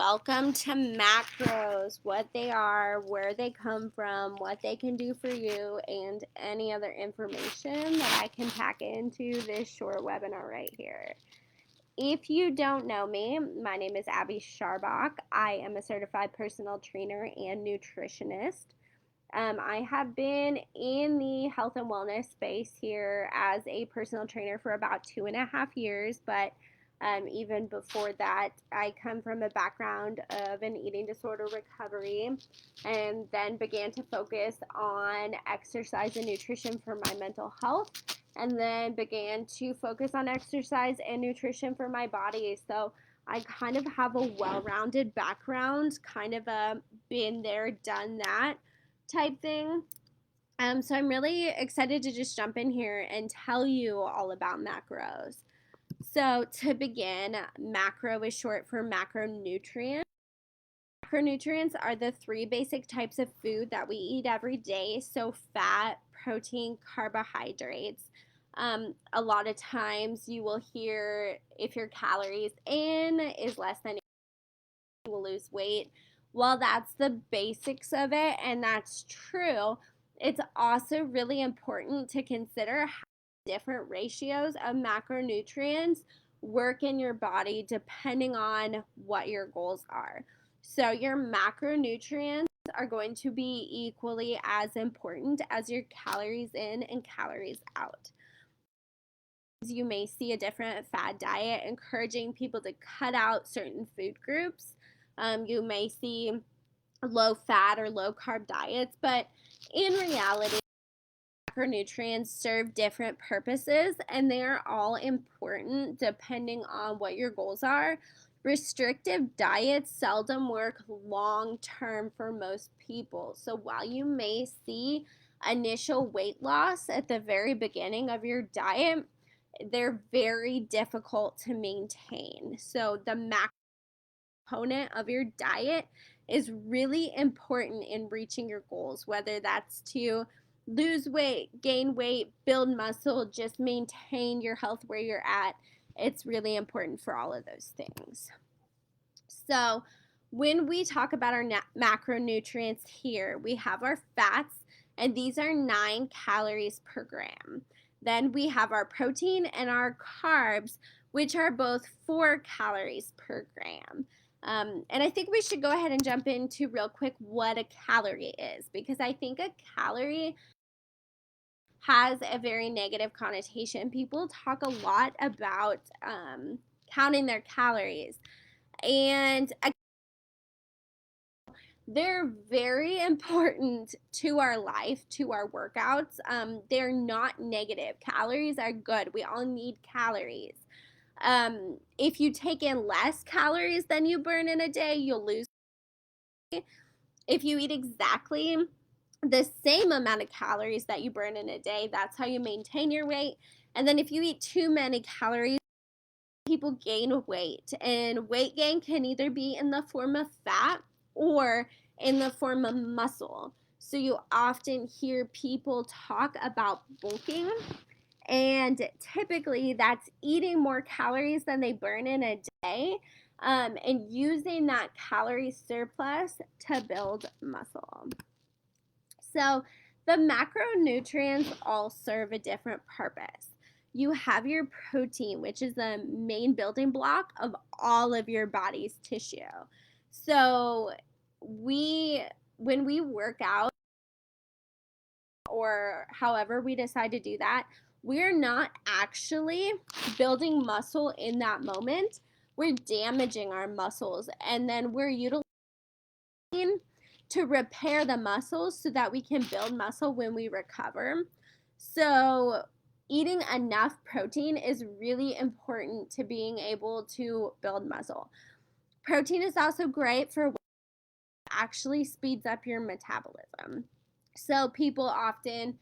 Welcome to macros, what they are, where they come from, what they can do for you, and any other information that I can pack into this short webinar right here. If you don't know me, my name is Abby Sharbach. I am a certified personal trainer and nutritionist. I have been in the health and wellness space here as a personal trainer for about 2.5 years, but even before that, I come from a background of an eating disorder recovery and then began to focus on exercise and nutrition for my mental health, and then began to focus on exercise and nutrition for my body. So I kind of have a well-rounded background, kind of a been there, done that type thing. So I'm really excited to just jump in here and tell you all about macros. So to begin, macro is short for macronutrient. Macronutrients are the 3 basic types of food that we eat every day. So fat, protein, carbohydrates. A lot of times you will hear if your calories in is less than you will lose weight. Well, that's the basics of it, and that's true. It's also really important to consider how different ratios of macronutrients work in your body depending on what your goals are. So your macronutrients are going to be equally as important as your calories in and calories out. You may see a different fad diet encouraging people to cut out certain food groups. You may see low fat or low carb diets, but in reality, macronutrients serve different purposes and they are all important depending on what your goals are. Restrictive diets seldom work long term for most people. So while you may see initial weight loss at the very beginning of your diet, they're very difficult to maintain. So the macro component of your diet is really important in reaching your goals, whether that's to lose weight, gain weight, build muscle, just maintain your health where you're at. It's really important for all of those things. So when we talk about our macronutrients here, we have our fats, and these are 9 calories per gram. Then we have our protein and our carbs, which are both 4 calories per gram. And I think we should go ahead and jump into real quick what a calorie is, because I think a calorie has a very negative connotation. People talk a lot about counting their calories, and they're very important to our life, to our workouts. They're not negative. Calories are good. We all need calories. If you take in less calories than you burn in a day, you'll lose weight. If you eat exactly the same amount of calories that you burn in a day, that's how you maintain your weight. And then if you eat too many calories, people gain weight. And weight gain can either be in the form of fat or in the form of muscle. So you often hear people talk about bulking, and typically that's eating more calories than they burn in a day, and using that calorie surplus to build muscle. So the macronutrients all serve a different purpose. You have your protein, which is the main building block of all of your body's tissue. So when we work out, or however we decide to do that, we're not actually building muscle in that moment. We're damaging our muscles, and then we're utilizing to repair the muscles so that we can build muscle when we recover. So eating enough protein is really important to being able to build muscle. Protein is also great for actually speeds up your metabolism. So people often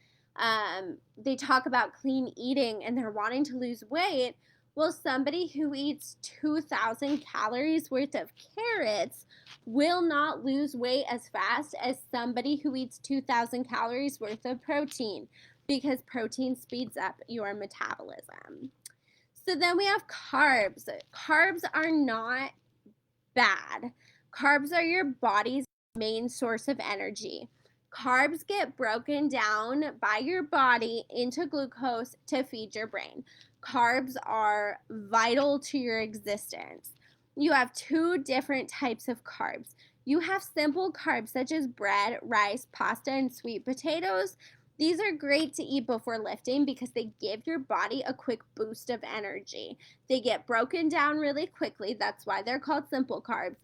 they talk about clean eating and they're wanting to lose weight. Well, somebody who eats 2,000 calories worth of carrots will not lose weight as fast as somebody who eats 2,000 calories worth of protein, because protein speeds up your metabolism. So then we have carbs. Carbs are not bad. Carbs are your body's main source of energy. Carbs get broken down by your body into glucose to feed your brain. Carbs are vital to your existence. You have two different types of carbs. You have simple carbs such as bread, rice, pasta, and sweet potatoes. These are great to eat before lifting because they give your body a quick boost of energy. They get broken down really quickly. That's why they're called simple carbs.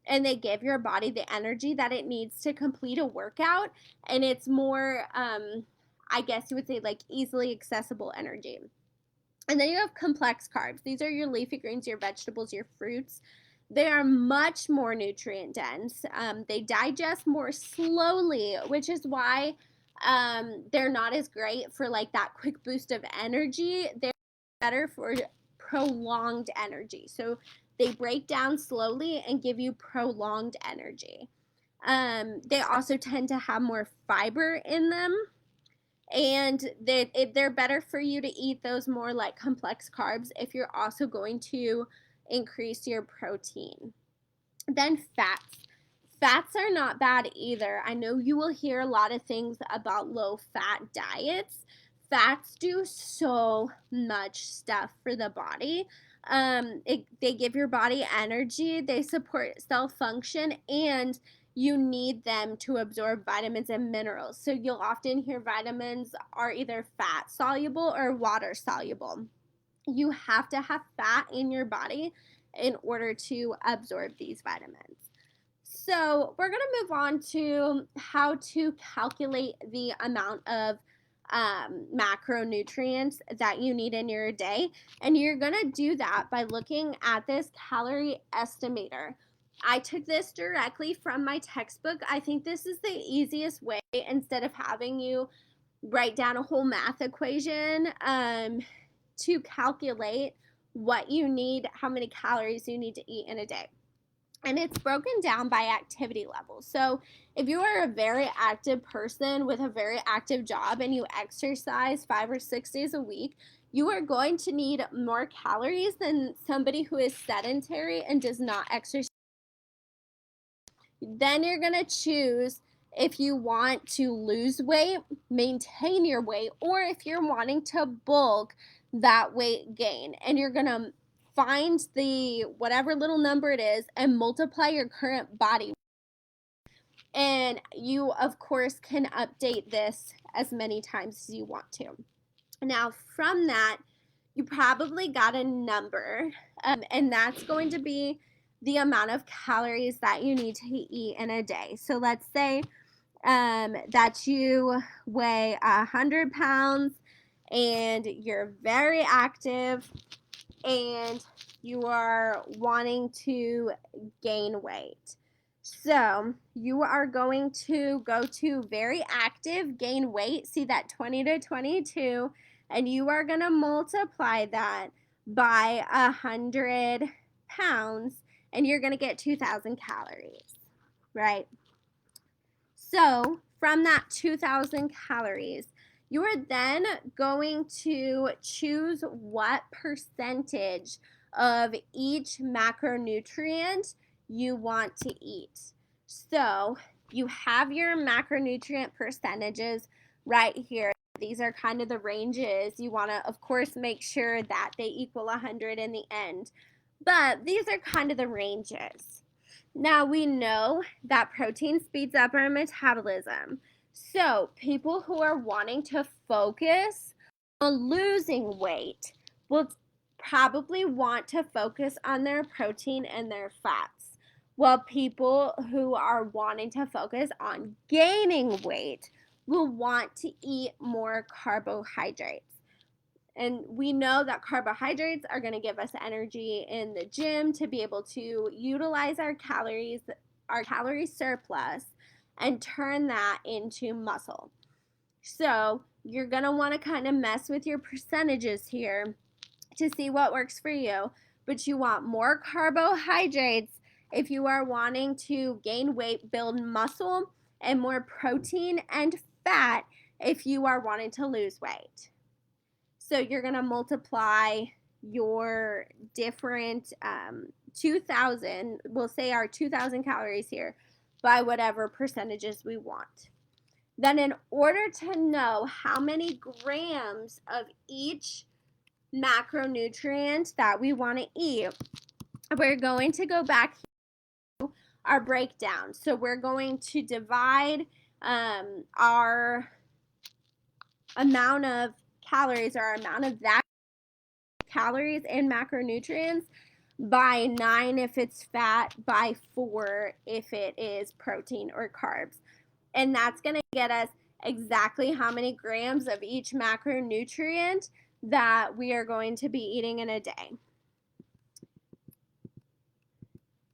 And they give your body the energy that it needs to complete a workout. And it's more, I guess you would say, like easily accessible energy. And then you have complex carbs. These are your leafy greens, your vegetables, your fruits. They are much more nutrient dense. They digest more slowly, which is why they're not as great for like that quick boost of energy. They're better for prolonged energy. So they break down slowly and give you prolonged energy. They also tend to have more fiber in them, and they're better for you to eat those more like complex carbs if you're also going to increase your protein. Then fats. Fats are not bad either. I know you will hear a lot of things about low fat diets. Fats do so much stuff for the body. They give your body energy, they support cell function, and you need them to absorb vitamins and minerals. So you'll often hear vitamins are either fat soluble or water soluble. You have to have fat in your body in order to absorb these vitamins. So we're going to move on to how to calculate the amount of macronutrients that you need in your day. And you're going to do that by looking at this calorie estimator. I took this directly from my textbook. I think this is the easiest way instead of having you write down a whole math equation to calculate what you need, how many calories you need to eat in a day. And it's broken down by activity level. So if you are a very active person with a very active job and you exercise 5 or 6 days a week, you are going to need more calories than somebody who is sedentary and does not exercise. Then you're going to choose if you want to lose weight, maintain your weight, or if you're wanting to bulk, that weight gain. And you're going to find the whatever little number it is and multiply your current body weight. And you, of course, can update this as many times as you want to. Now, from that, you probably got a number, and that's going to be the amount of calories that you need to eat in a day. So let's say that you weigh 100 pounds and you're very active and you are wanting to gain weight. So you are going to go to very active, gain weight, see that 20 to 22, and you are going to multiply that by 100 pounds, and you're going to get 2,000 calories, right? So from that 2,000 calories, you are then going to choose what percentage of each macronutrient you want to eat. So you have your macronutrient percentages right here. These are kind of the ranges. You want to, of course, make sure that they equal 100 in the end. But these are kind of the ranges. Now we know that protein speeds up our metabolism. So people who are wanting to focus on losing weight will probably want to focus on their protein and their fats, while people who are wanting to focus on gaining weight will want to eat more carbohydrates. And we know that carbohydrates are going to give us energy in the gym to be able to utilize our calorie surplus, and turn that into muscle. So you're going to want to kind of mess with your percentages here to see what works for you. But you want more carbohydrates if you are wanting to gain weight, build muscle, and more protein and fat if you are wanting to lose weight. So you're going to multiply your different 2,000, we'll say our 2,000 calories here, by whatever percentages we want. Then in order to know how many grams of each macronutrient that we want to eat, we're going to go back to our breakdown. So we're going to divide our amount of calories, or our amount of that calories and macronutrients, by 9 if it's fat, by 4 if it is protein or carbs. And that's going to get us exactly how many grams of each macronutrient that we are going to be eating in a day.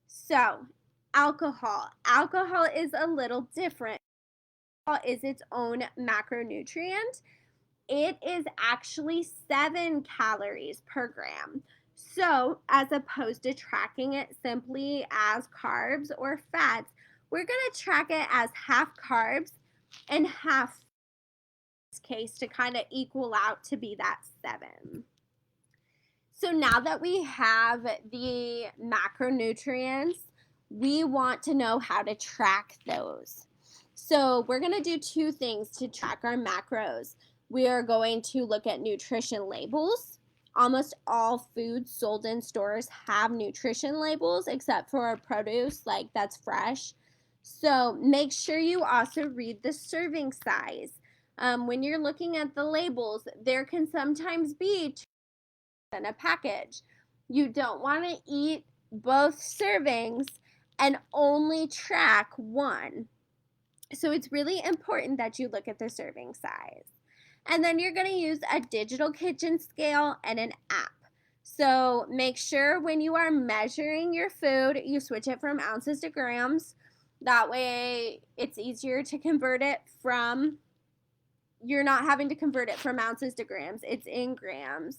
So, alcohol. Alcohol is a little different. Alcohol is its own macronutrient. It is actually 7 calories per gram. So, as opposed to tracking it simply as carbs or fats, we're going to track it as half carbs and half fat in this case to kind of equal out to be that 7. So now that we have the macronutrients, we want to know how to track those. So we're going to do 2 things to track our macros. We are going to look at nutrition labels. Almost all foods sold in stores have nutrition labels except for produce, like that's fresh. So make sure you also read the serving size. When you're looking at the labels, there can sometimes be in a package. You don't want to eat both servings and only track one. So it's really important that you look at the serving size. And then you're going to use a digital kitchen scale and an app. So make sure when you are measuring your food, you switch it from ounces to grams. That way it's easier to convert it from, you're not having to convert it from ounces to grams. It's in grams.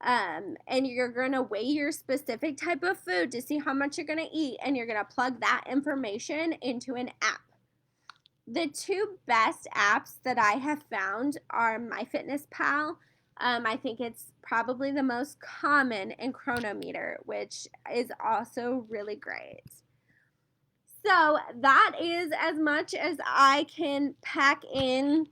And you're going to weigh your specific type of food to see how much you're going to eat, and you're going to plug that information into an app. The 2 best apps that I have found are MyFitnessPal. I think it's probably the most common, and Cronometer, which is also really great. So that is as much as I can pack in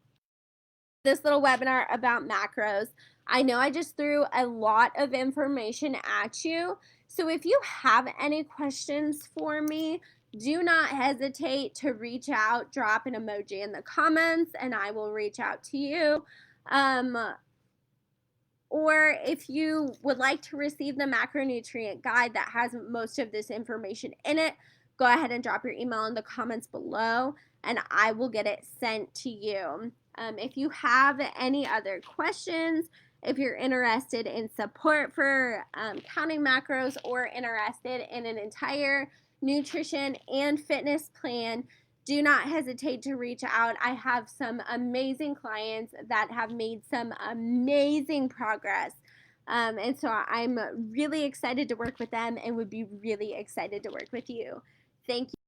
this little webinar about macros. I know I just threw a lot of information at you. So if you have any questions for me, do not hesitate to reach out. Drop an emoji in the comments and I will reach out to you. Or if you would like to receive the macronutrient guide that has most of this information in it, go ahead and drop your email in the comments below and I will get it sent to you. If you have any other questions, if you're interested in support for counting macros, or interested in an entire nutrition and fitness plan, do not hesitate to reach out. I have some amazing clients that have made some amazing progress. And so I'm really excited to work with them and would be really excited to work with you. Thank you.